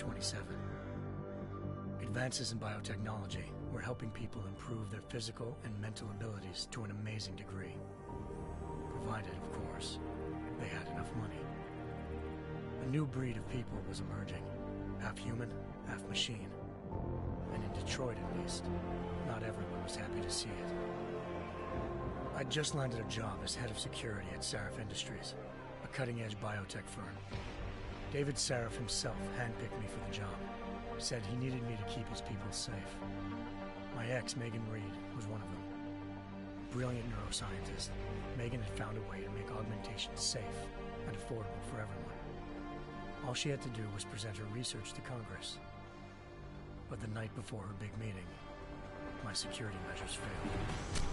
27. Advances in biotechnology were helping people improve their physical and mental abilities to an amazing degree. Provided, of course, they had enough money. A new breed of people was emerging, half human, half machine. And in Detroit, at least, not everyone was happy to see it. I'd just landed a job as head of security at Sarif Industries, a cutting-edge biotech firm. David Sarif himself handpicked me for the job, said he needed me to keep his people safe. My ex, Megan Reed, was one of them. Brilliant neuroscientist, Megan had found a way to make augmentation safe and affordable for everyone. All she had to do was present her research to Congress. But the night before her big meeting, my security measures failed.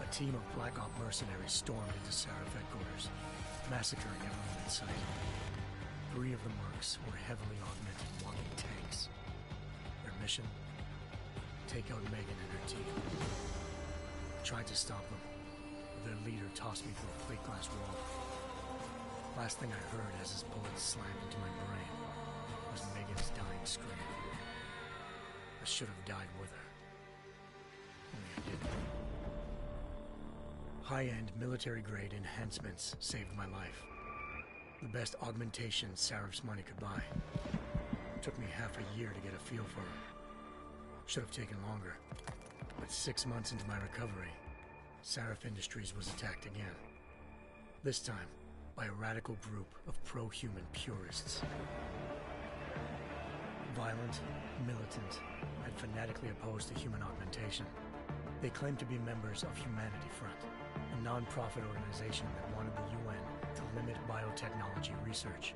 A team of Black Op mercenaries stormed into Sarif headquarters, massacring everyone in sight. 3 of the mercs were heavily augmented walking tanks. Their mission? Take out Megan and her team. I tried to stop them, but their leader tossed me through a plate glass wall. Last thing I heard as his bullets slammed into my brain was Megan's dying scream. I should have died with her. Only I didn't. High-end military-grade enhancements saved my life. The best augmentation Sarif's money could buy. It took me half a year to get a feel for her. Should have taken longer. But 6 months into my recovery, Sarif Industries was attacked again. This time, by a radical group of pro-human purists. Violent, militant, and fanatically opposed to human augmentation. They claimed to be members of Humanity Front, a non-profit organization that wanted the UN to limit biotechnology research.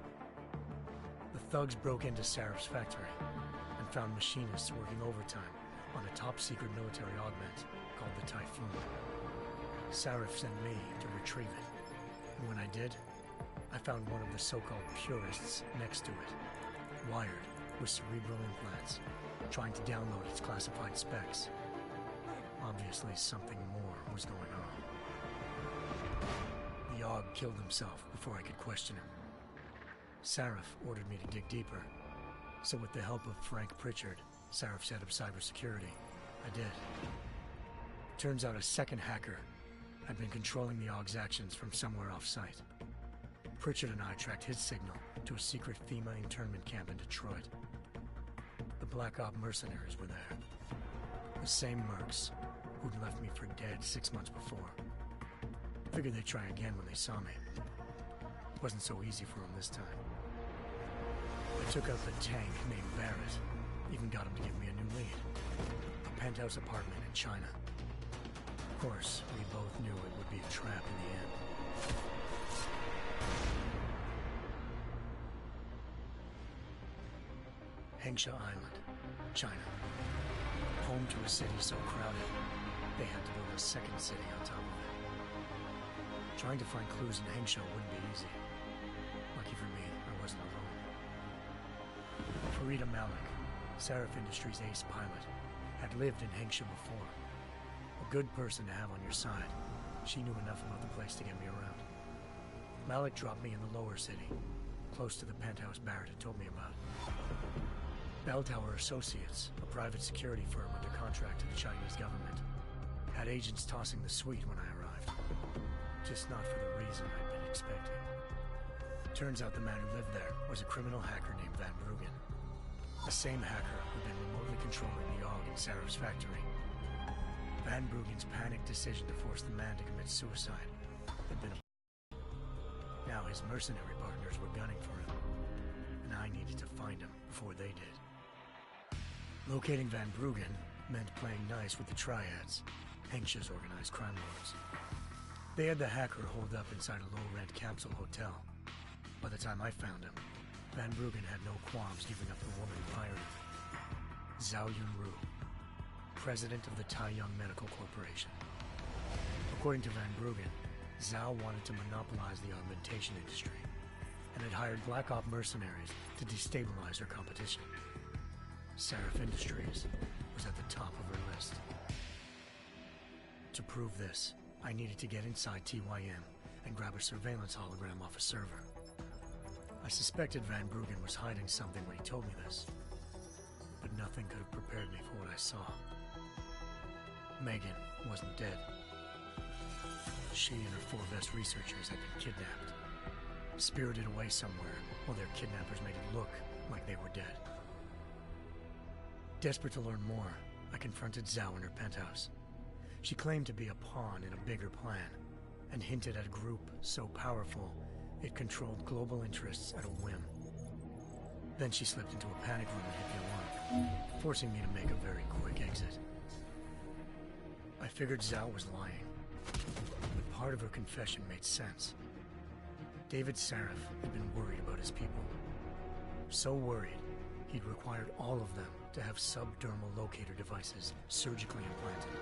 The thugs broke into Sarif's factory and found machinists working overtime on a top-secret military augment called the Typhoon. Sarif sent me to retrieve it, and when I did, I found one of the so-called purists next to it, wired with cerebral implants, trying to download its classified specs. Obviously, something more was going on. The AUG killed himself before I could question him. Sarif ordered me to dig deeper, so with the help of Frank Pritchard, Sarif's head of cybersecurity, I did. Turns out a second hacker had been controlling the AUG's actions from somewhere off-site. Pritchard and I tracked his signal to a secret FEMA internment camp in Detroit. The Black Op mercenaries were there. The same mercs who'd left me for dead 6 months before. Figured they'd try again when they saw me. Wasn't so easy for them this time. I took out the tank named Barrett. Even got him to give me a new lead. A penthouse apartment in China. Of course, we both knew it would be a trap in the end. Hengsha Island, China. Home to a city so crowded, they had to build a second city on top of it. Trying to find clues in Hengsha wouldn't be easy. Lucky for me, I wasn't alone. Farida Malik, Sarif Industries' ace pilot, had lived in Hengsha before. A good person to have on your side. She knew enough about the place to get me around. Malik dropped me in the lower city, close to the penthouse Barrett had told me about. Bell Tower Associates, a private security firm under contract to the Chinese government, had agents tossing the suite when I arrived. Just not for the reason I'd been expecting. Turns out the man who lived there was a criminal hacker named Van Bruggen. The same hacker who'd been remotely controlling the AUG in Sarif's factory. Van Bruggen's panicked decision to force the man to commit suicide had been Now his mercenary partners were gunning for him, and I needed to find him before they did. Locating Van Bruggen meant playing nice with the Triads, Hengsha's organized crime lords. They had the hacker holed up inside a low-rent capsule hotel. By the time I found him, Van Bruggen had no qualms giving up the woman who hired him. Zhao Yunru, president of the Taiyang Medical Corporation. According to Van Bruggen, Zhao wanted to monopolize the augmentation industry and had hired Black Op mercenaries to destabilize her competition. Sarif Industries was at the top of her list. To prove this, I needed to get inside TYM and grab a surveillance hologram off a server. I suspected Van Bruggen was hiding something when he told me this, but nothing could have prepared me for what I saw. Megan wasn't dead. She and her 4 best researchers had been kidnapped, spirited away somewhere while their kidnappers made it look like they were dead. Desperate to learn more, I confronted Zhao in her penthouse. She claimed to be a pawn in a bigger plan, and hinted at a group so powerful it controlled global interests at a whim. Then she slipped into a panic room and hit the alarm, forcing me to make a very quick exit. I figured Zhao was lying, but part of her confession made sense. David Sarif had been worried about his people. So worried, he'd required all of them to have subdermal locator devices surgically implanted.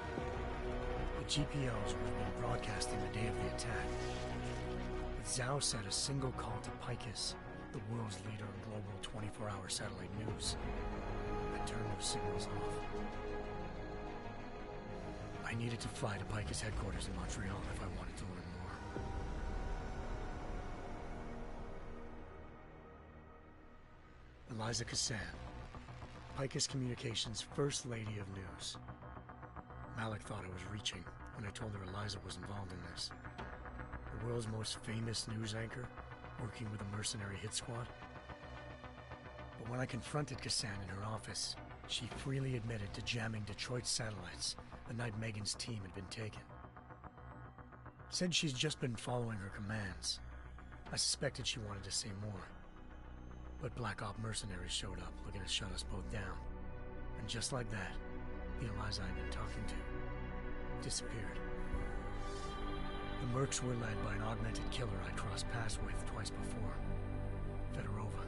The GPOs would have been broadcasting the day of the attack. But Zhao said a single call to Picus, the world's leader in global 24-hour satellite news, had turned those signals off. I needed to fly to Picus headquarters in Montreal if I wanted to learn more. Eliza Cassan, Picus Communications' First Lady of News. Malik thought I was reaching when I told her Eliza was involved in this. The world's most famous news anchor, working with a mercenary hit squad. But when I confronted Cassan in her office, she freely admitted to jamming Detroit's satellites the night Megan's team had been taken. Said she's just been following her commands. I suspected she wanted to say more. But Black Op mercenaries showed up looking to shut us both down. And just like that, the Eliza I'd been talking to disappeared. The Mercs were led by an augmented killer I'd crossed paths with twice before, Fedorova,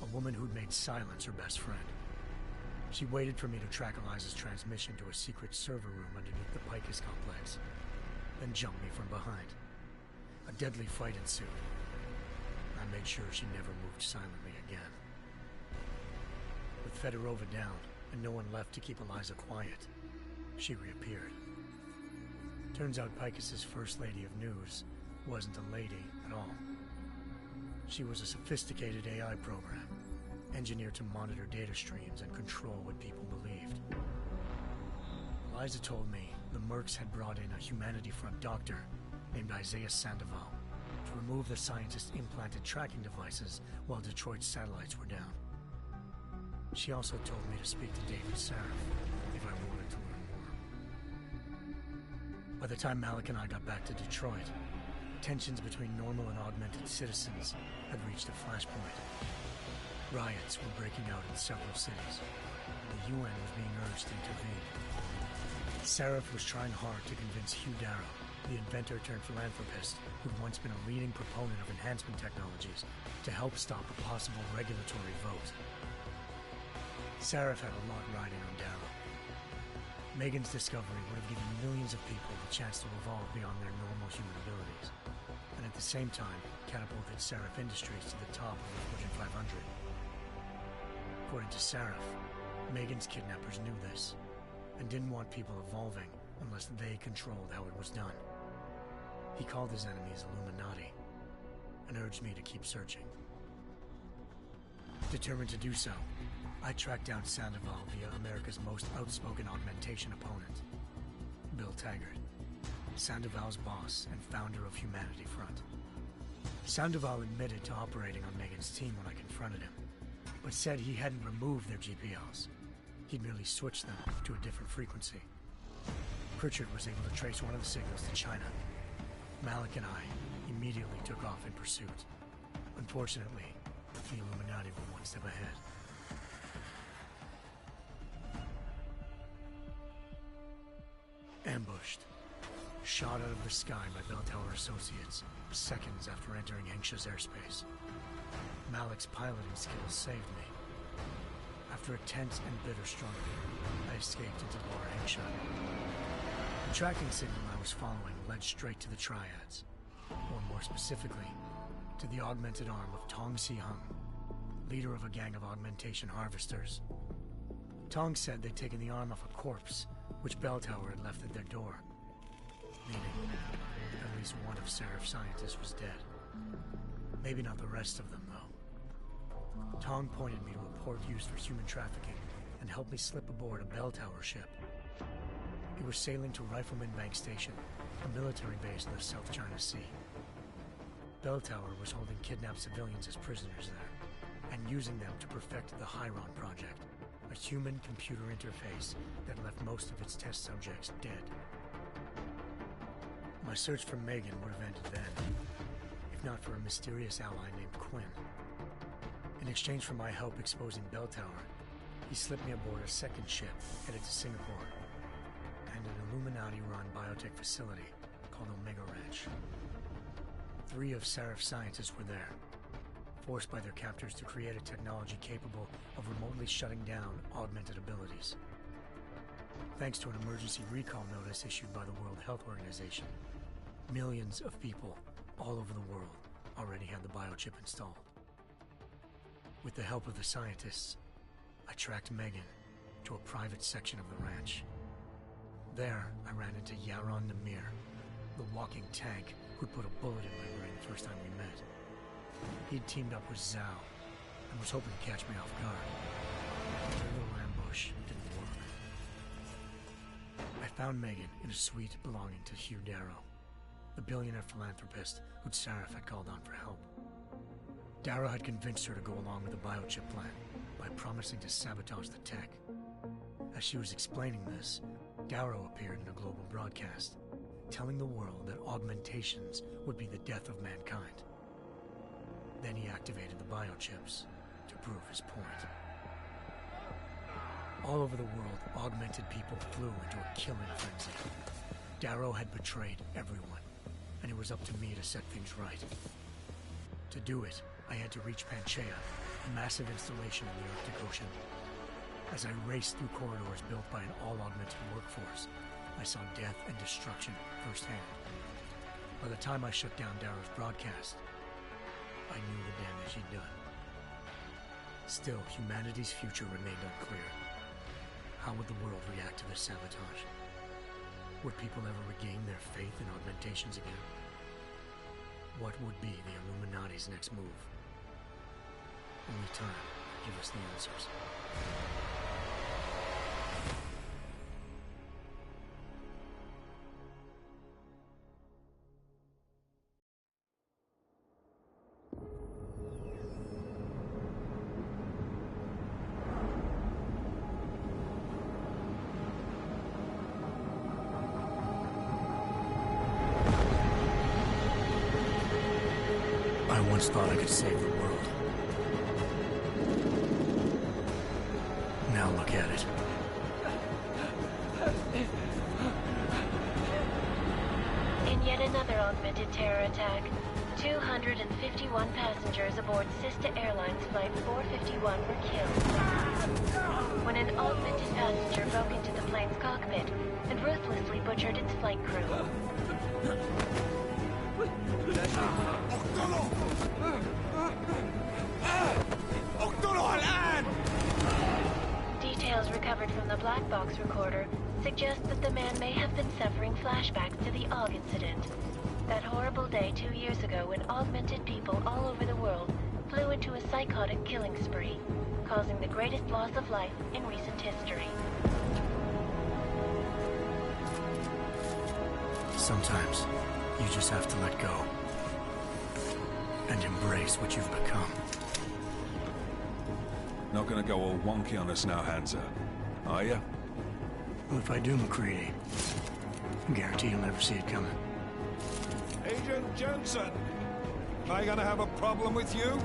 a woman who'd made silence her best friend. She waited for me to track Eliza's transmission to a secret server room underneath the Picus complex, then jumped me from behind. A deadly fight ensued. I made sure she never moved silently again. With Fedorova down and no one left to keep Eliza quiet, she reappeared. Turns out Picus's First Lady of News wasn't a lady at all. She was a sophisticated AI program, engineered to monitor data streams and control what people believed. Eliza told me the Mercs had brought in a Humanity Front doctor named Isaiah Sandoval to remove the scientist's implanted tracking devices while Detroit's satellites were down. She also told me to speak to David Sarif if I wanted to learn more. By the time Malik and I got back to Detroit, tensions between normal and augmented citizens had reached a flashpoint. Riots were breaking out in several cities. The UN was being urged to intervene. Sarif was trying hard to convince Hugh Darrow, the inventor turned philanthropist who'd once been a leading proponent of enhancement technologies, to help stop a possible regulatory vote. Sarif had a lot riding on Darrow. Megan's discovery would have given millions of people the chance to evolve beyond their normal human abilities, and at the same time catapulted Sarif Industries to the top of the Fortune 500. According to Sarif, Megan's kidnappers knew this, and didn't want people evolving unless they controlled how it was done. He called his enemies Illuminati, and urged me to keep searching. Determined to do so, I tracked down Sandoval via America's most outspoken augmentation opponent, Bill Taggart, Sandoval's boss and founder of Humanity Front. Sandoval admitted to operating on Megan's team when I confronted him, but said he hadn't removed their GPLs. He'd merely switched them to a different frequency. Pritchard was able to trace one of the signals to China. Malik and I immediately took off in pursuit. Unfortunately, the Illuminati were one step ahead. Ambushed. Shot out of the sky by Bell Tower Associates, seconds after entering Hengsha's airspace. Malik's piloting skills saved me. After a tense and bitter struggle, I escaped into Lower Hengsha. The tracking signal I was following led straight to the Triads, or more specifically, to the augmented arm of Tong Si-hung, leader of a gang of augmentation harvesters. Tong said they'd taken the arm off a corpse, which Bell Tower had left at their door, meaning at least one of Sarif's scientists was dead. Maybe not the rest of them, though. Tong pointed me to a port used for human trafficking and helped me slip aboard a bell tower ship. It was sailing to Rifleman Bank Station, a military base in the South China Sea. Bell Tower was holding kidnapped civilians as prisoners there, and using them to perfect the Chiron Project, a human-computer interface that left most of its test subjects dead. My search for Megan would have ended then, if not for a mysterious ally named Quinn. In exchange for my help exposing Bell Tower, he slipped me aboard a second ship headed to Singapore, and an Illuminati-run biotech facility called Omega Ranch. 3 of Serif's scientists were there, forced by their captors to create a technology capable of remotely shutting down augmented abilities. Thanks to an emergency recall notice issued by the World Health Organization, millions of people all over the world already had the biochip installed. With the help of the scientists, I tracked Megan to a private section of the ranch. There, I ran into Yaron Namir, the walking tank who'd put a bullet in my brain the first time we met. He'd teamed up with Zhao and was hoping to catch me off guard. Their little ambush didn't work. I found Megan in a suite belonging to Hugh Darrow, the billionaire philanthropist who'd Sarif had called on for help. Darrow had convinced her to go along with the biochip plan by promising to sabotage the tech. As she was explaining this, Darrow appeared in a global broadcast, telling the world that augmentations would be the death of mankind. Then he activated the biochips to prove his point. All over the world, augmented people flew into a killing frenzy. Darrow had betrayed everyone, and it was up to me to set things right. To do it, I had to reach Panchaea, a massive installation in the Arctic Ocean. As I raced through corridors built by an all-augmented workforce, I saw death and destruction firsthand. By the time I shut down Darrow's broadcast, I knew the damage he'd done. Still, humanity's future remained unclear. How would the world react to this sabotage? Would people ever regain their faith in augmentations again? What would be the Illuminati's next move? Only time will give us the answers. I once thought I could save the world. Now look at it. In yet another augmented terror attack, 251 passengers aboard Sister Airlines Flight 451 were killed when an augmented passenger broke into the plane's cockpit and ruthlessly butchered its flight crew. Details recovered from the black box recorder suggest that the man may have been suffering flashbacks to the AUG incident. That horrible day 2 years ago when augmented people all over the world flew into a psychotic killing spree, causing the greatest loss of life in recent history. Sometimes, you just have to let go. And embrace what you've become. Not gonna go all wonky on us now, Hansa, are you? Well, if I do, McCready, I guarantee you'll never see it coming. Agent Jensen! Am I gonna have a problem with you?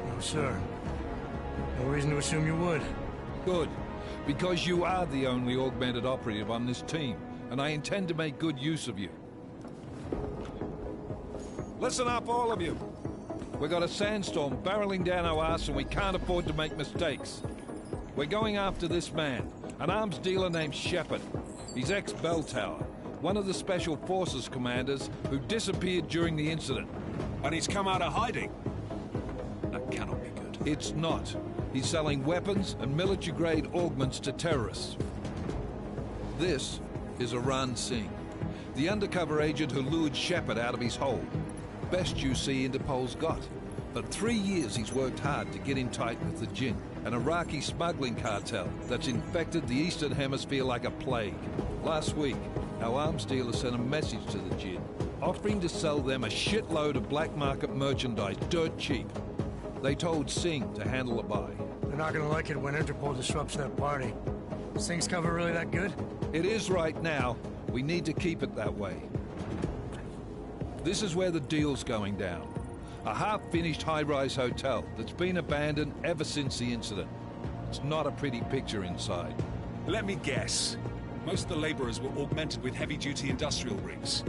No, sir. No reason to assume you would. Good. Because you are the only augmented operative on this team, and I intend to make good use of you. Listen up, all of you. We've got a sandstorm barreling down our arse and we can't afford to make mistakes. We're going after this man, an arms dealer named Shepard. He's ex-Bell Tower, one of the Special Forces commanders who disappeared during the incident. And he's come out of hiding? That cannot be good. It's not. He's selling weapons and military-grade augments to terrorists. This is Aran Singh, the undercover agent who lured Shepard out of his hole. Best you see Interpol's got. For 3 years he's worked hard to get in tight with the Jinn, an Iraqi smuggling cartel that's infected the Eastern Hemisphere like a plague. Last week, our arms dealer sent a message to the Jinn, offering to sell them a shitload of black market merchandise dirt cheap. They told Singh to handle the buy. They're not gonna like it when Interpol disrupts that party. Sing's cover really that good? It is right now. We need to keep it that way. This is where the deal's going down. A half-finished high-rise hotel that's been abandoned ever since the incident. It's not a pretty picture inside. Let me guess. Most of the laborers were augmented with heavy-duty industrial rigs.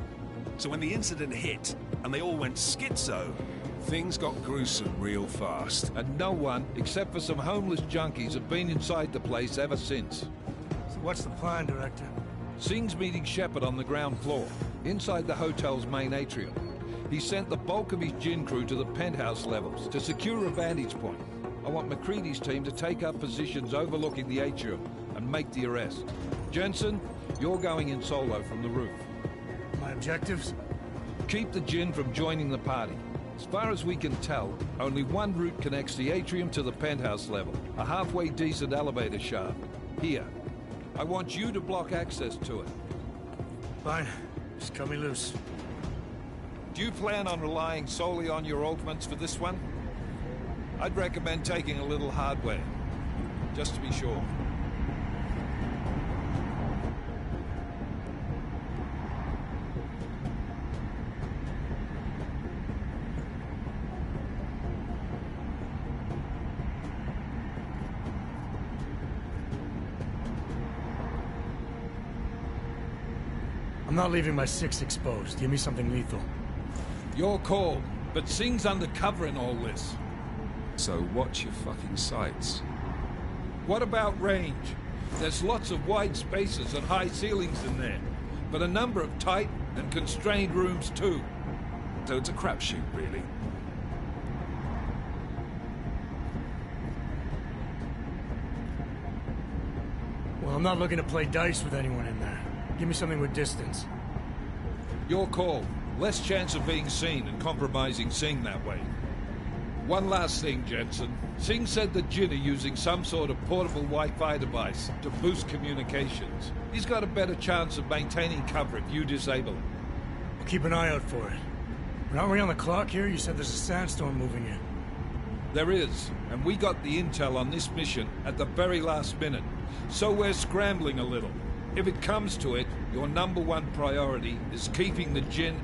So when the incident hit, and they all went schizo, things got gruesome real fast. And no one, except for some homeless junkies, have been inside the place ever since. So what's the plan, Director? Singh's meeting Shepard on the ground floor, inside the hotel's main atrium. He sent the bulk of his Jinn crew to the penthouse levels to secure a vantage point. I want McCready's team to take up positions overlooking the atrium and make the arrest. Jensen, you're going in solo from the roof. My objectives? Keep the Jinn from joining the party. As far as we can tell, only one route connects the atrium to the penthouse level, a halfway decent elevator shaft. Here. I want you to block access to it. Fine. Just cut me loose. Do you plan on relying solely on your augments for this one? I'd recommend taking a little hardware, just to be sure. I'm not leaving my 6 exposed. Give me something lethal. Your call, but Singh's undercover in all this. So watch your fucking sights. What about range? There's lots of wide spaces and high ceilings in there, but a number of tight and constrained rooms too. So it's a crapshoot, really. Well, I'm not looking to play dice with anyone in there. Give me something with distance. Your call. Less chance of being seen and compromising Singh that way. One last thing, Jensen. Singh said the Jinn are using some sort of portable Wi-Fi device to boost communications. He's got a better chance of maintaining cover if you disable it. I'll keep an eye out for it. But aren't we on the clock here? You said there's a sandstorm moving in. There is, and we got the intel on this mission at the very last minute. So we're scrambling a little. If it comes to it, your #1 priority is keeping the Jinn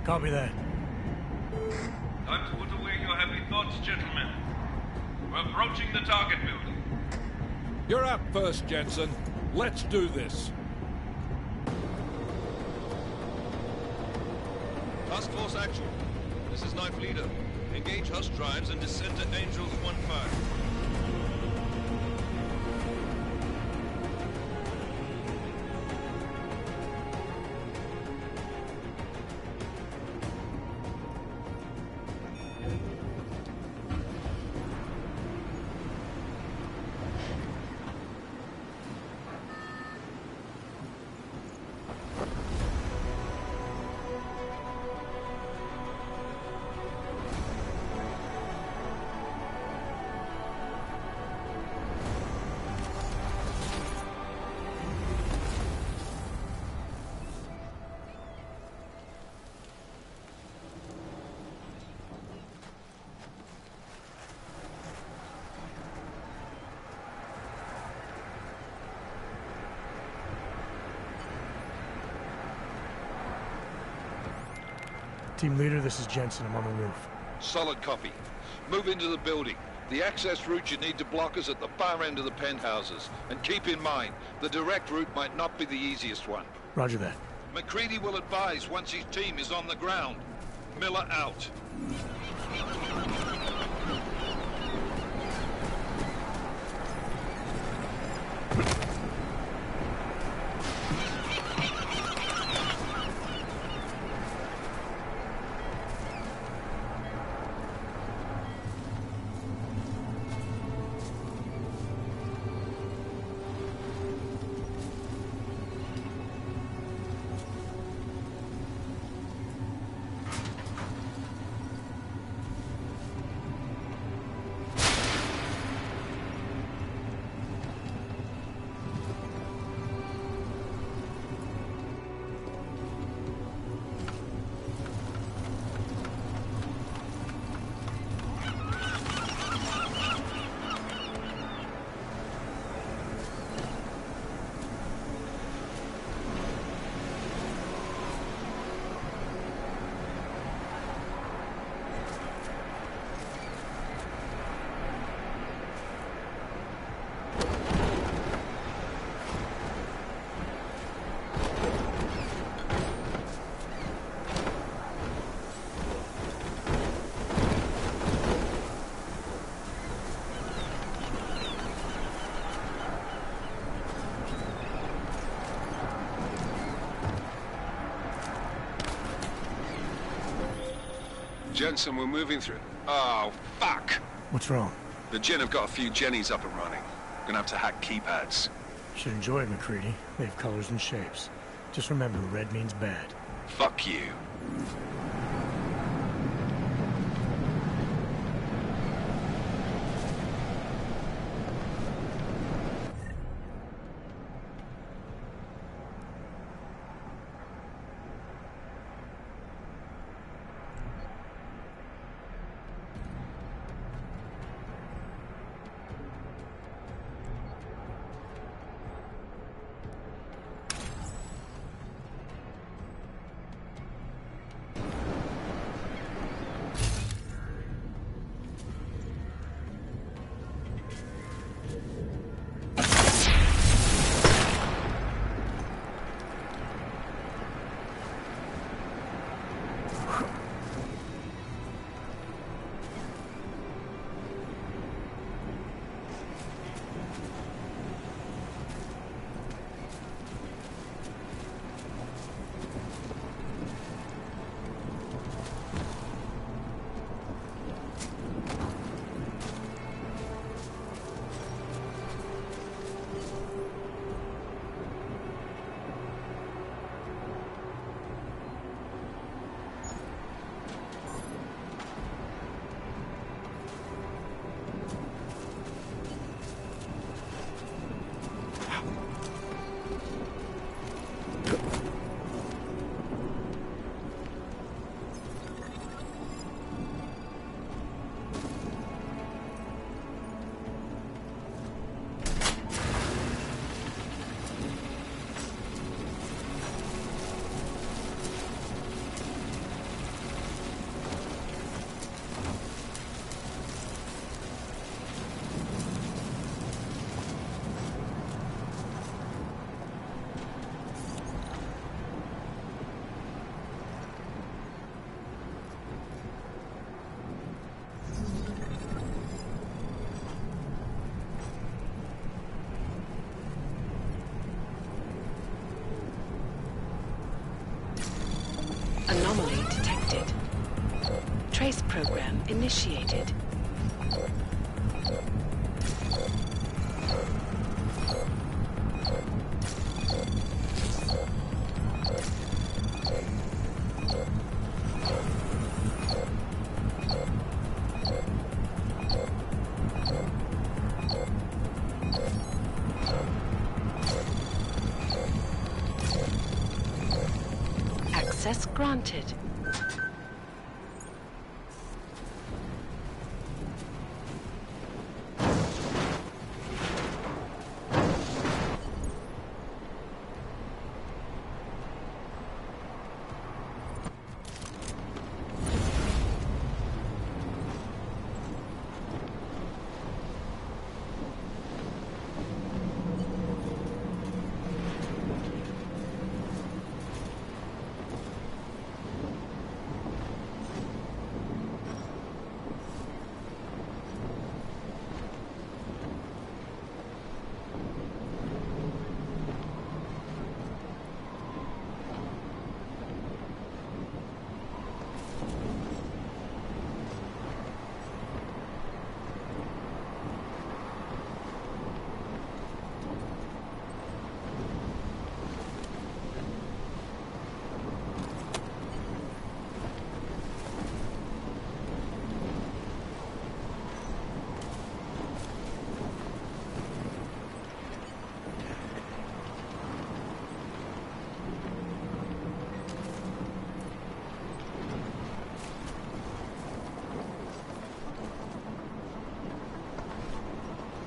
Copy that. Time to put away your heavy thoughts, gentlemen. We're approaching the target building. You're up first, Jensen. Let's do this. Task Force action. This is Knife Leader. Engage Hush drives and descend to Angels 1-5. Team leader, this is Jensen. I'm on the roof. Solid copy. Move into the building. The access route you need to block is at the far end of the penthouses. And keep in mind, the direct route might not be the easiest one. Roger that. McCready will advise once his team is on the ground. Miller out. Jensen, we're moving through. Oh, fuck! What's wrong? The Gen have got a few Jennies up and running. Gonna have to hack keypads. Should enjoy it, McCready. They have colors and shapes. Just remember, red means bad. Fuck you. initiated. Access granted.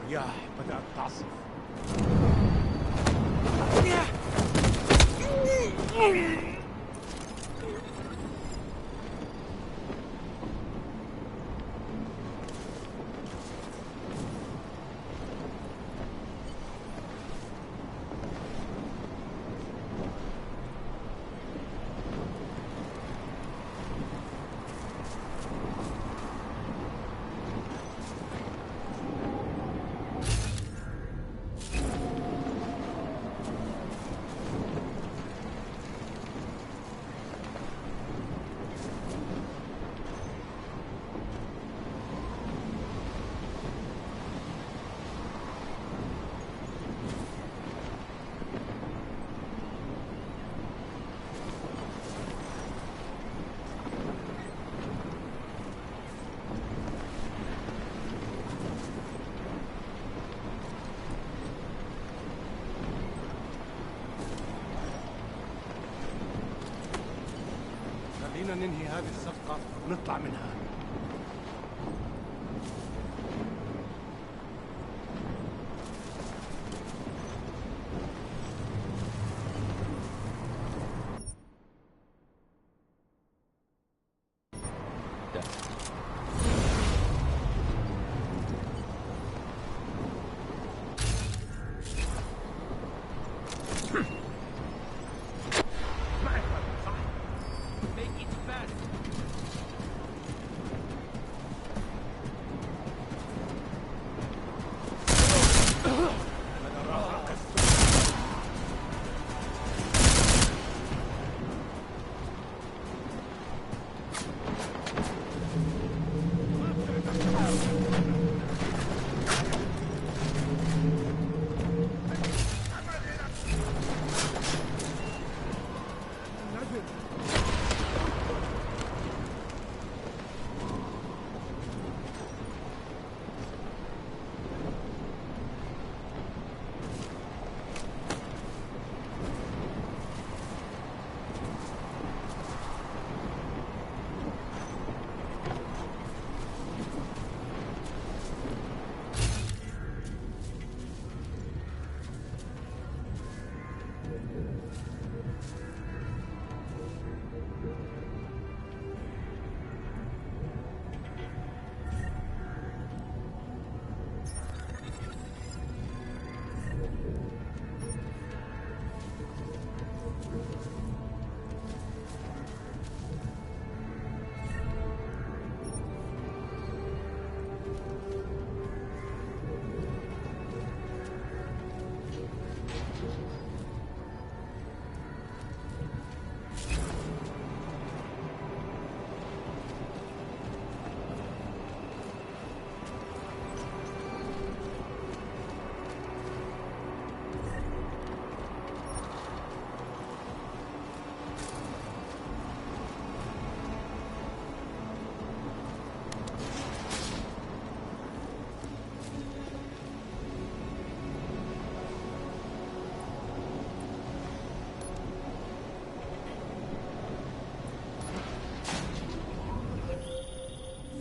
الرياح بدأت تعصف. خلينا ننهي هذه الصفقة ونطلع منها.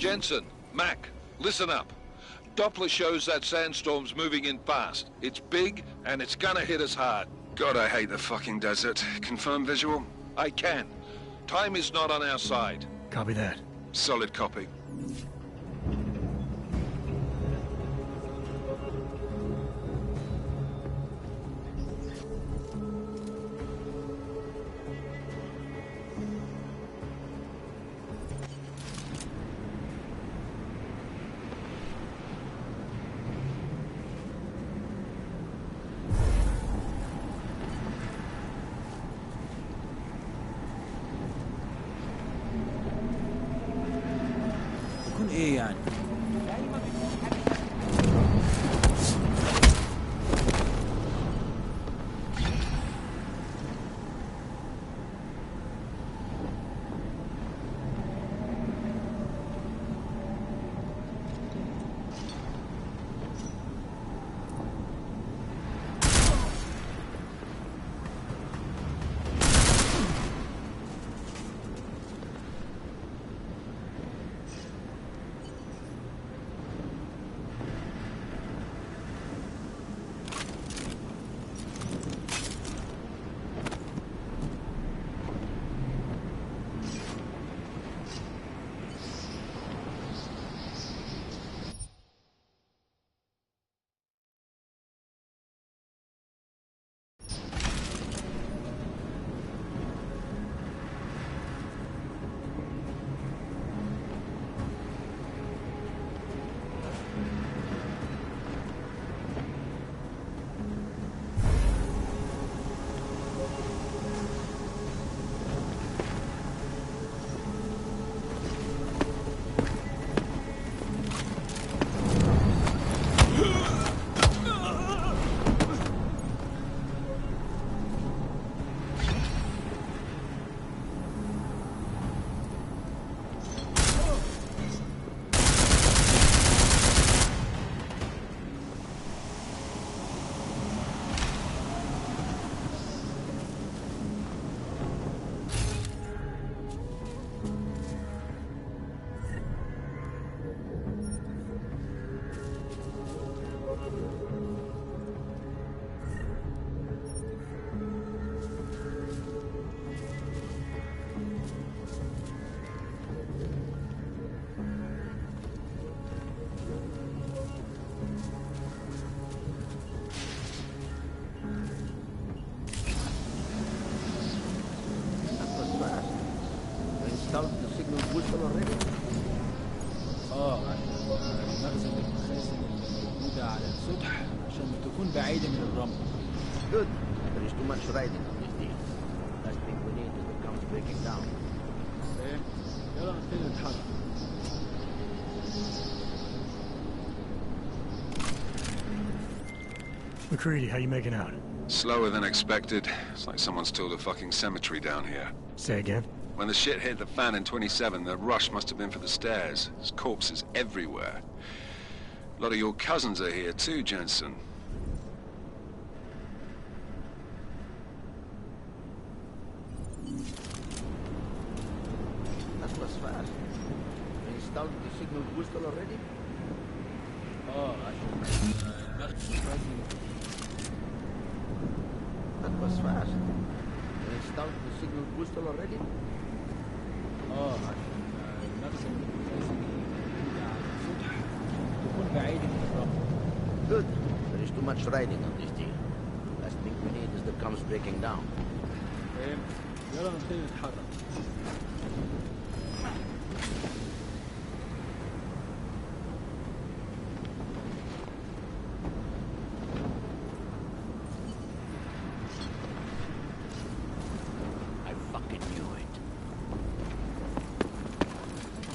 Jensen, Mac, listen up. Doppler shows that sandstorm's moving in fast. It's big, and it's gonna hit us hard. God, I hate the fucking desert. Confirm visual? I can. Time is not on our side. Copy that. Solid copy. يكون ايه يعني؟ مخزن المخازن الموجودة على السطح عشان تكون بعيدة من الرمل. Good. There is too much riding on this deal. Last thing we need is the comes breaking down. ايه؟ يلا نبتدي نتحرك. McCready, how you making out? Slower than expected. It's like someone's tilled a fucking cemetery down here. Say again? When the shit hit the fan in 27, the rush must have been for the stairs. There's corpses everywhere. A lot of your cousins are here too, Jensen. That was fast. You installed the signal booster already? That was fast. You installed the signal booster already? المخزن المخازن الموجودة على السطح تكون بعيدة من الرمل. Good. There is too much riding on this deal. Last thing we need is the comms breaking down. فاهم؟ يلا نبتدي نتحرك.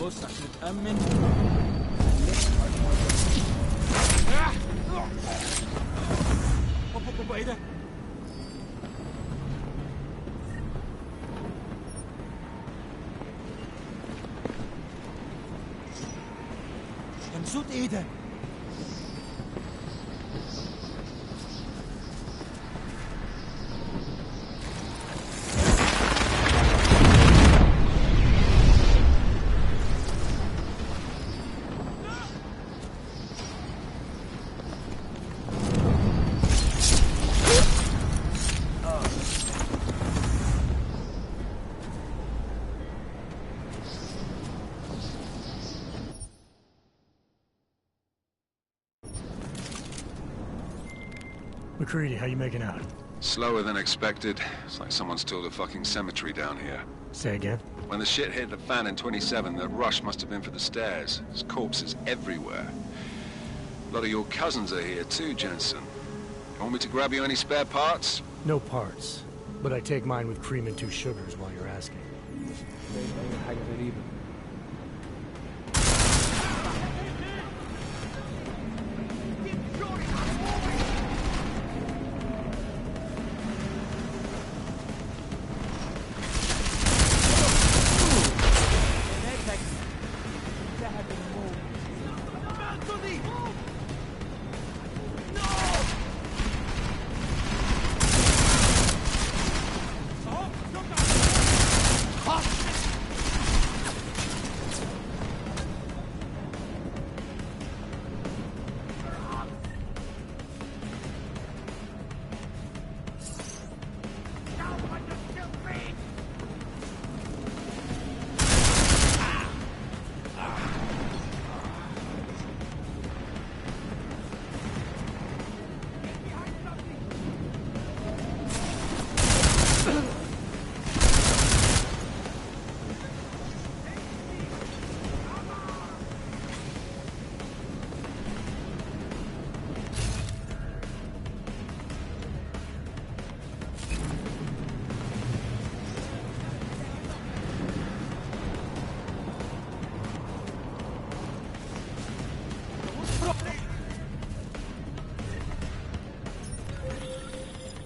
بص عشان تأمن بابا ايه ده؟ كان صوت ايه ده؟ McCready, how you making out? Slower than expected. It's like someone's tilled a fucking cemetery down here. Say again? When the shit hit the fan in 27, the rush must have been for the stairs. There's corpses everywhere. A lot of your cousins are here too, Jensen. You want me to grab you any spare parts? No parts. But I take mine with cream and 2 sugars while you're asking. أي حاجة غريبة.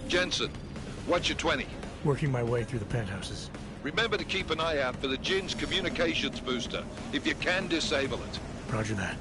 Jensen, what's your 20? Working my way through the penthouses. Remember to keep an eye out for the Jinn's communications booster. If you can, disable it. Roger that.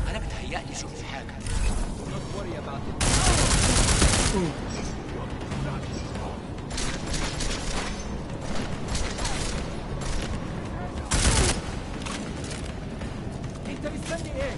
أنا بتهيألي شفت انت مستني ايه؟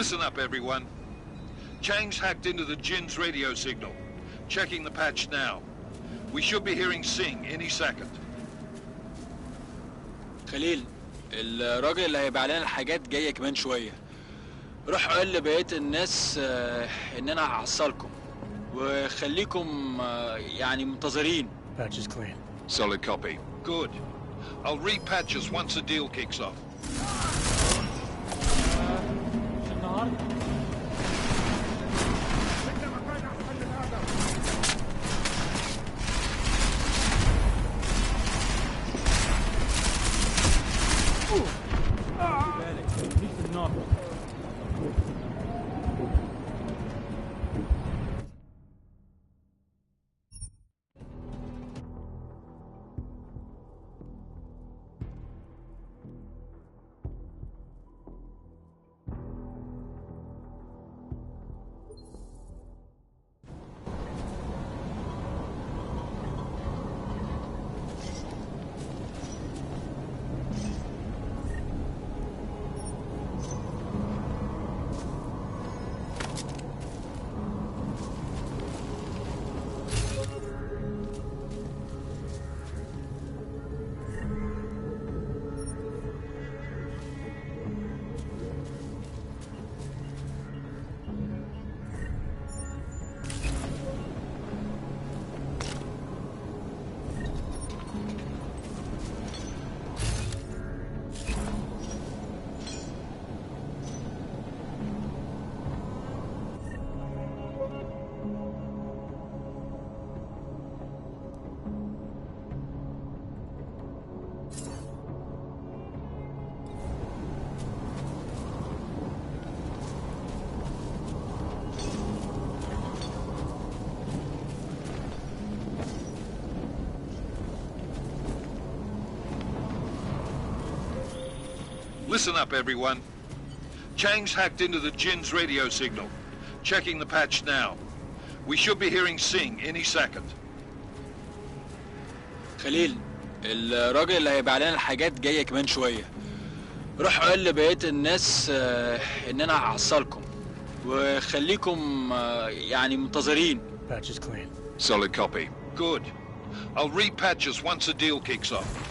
Listen up, everyone. Chang's hacked into the Jin's radio signal. Checking the patch now. We should be hearing Sing any second. خليل، الراجل اللي هيبيع لنا الحاجات جاية كمان شوية. روح قول لبقية الناس ان انا هحصلكم وخليكم يعني منتظرين. Patch is clean. Solid copy. Good. I'll repatch us once the deal kicks off. Listen up, everyone. Chang's hacked into the Jin's radio signal. Checking the patch now. We should be hearing Singh any second. خليل، الراجل اللي هيبيع لنا الحاجات جايه كمان شويه. روح قول لبقيه الناس ان انا هحصلكم وخليكم يعني منتظرين. Patch is clean. Solid copy. Good. I'll repatch us once the deal kicks off.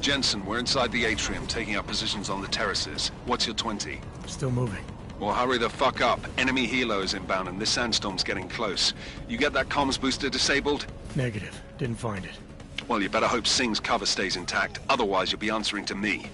Jensen, we're inside the atrium, taking up positions on the terraces. What's your 20? Still moving. Well, hurry the fuck up. Enemy helo is inbound and this sandstorm's getting close. You get that comms booster disabled? Negative. Didn't find it. Well, you better hope Singh's cover stays intact. Otherwise, you'll be answering to me.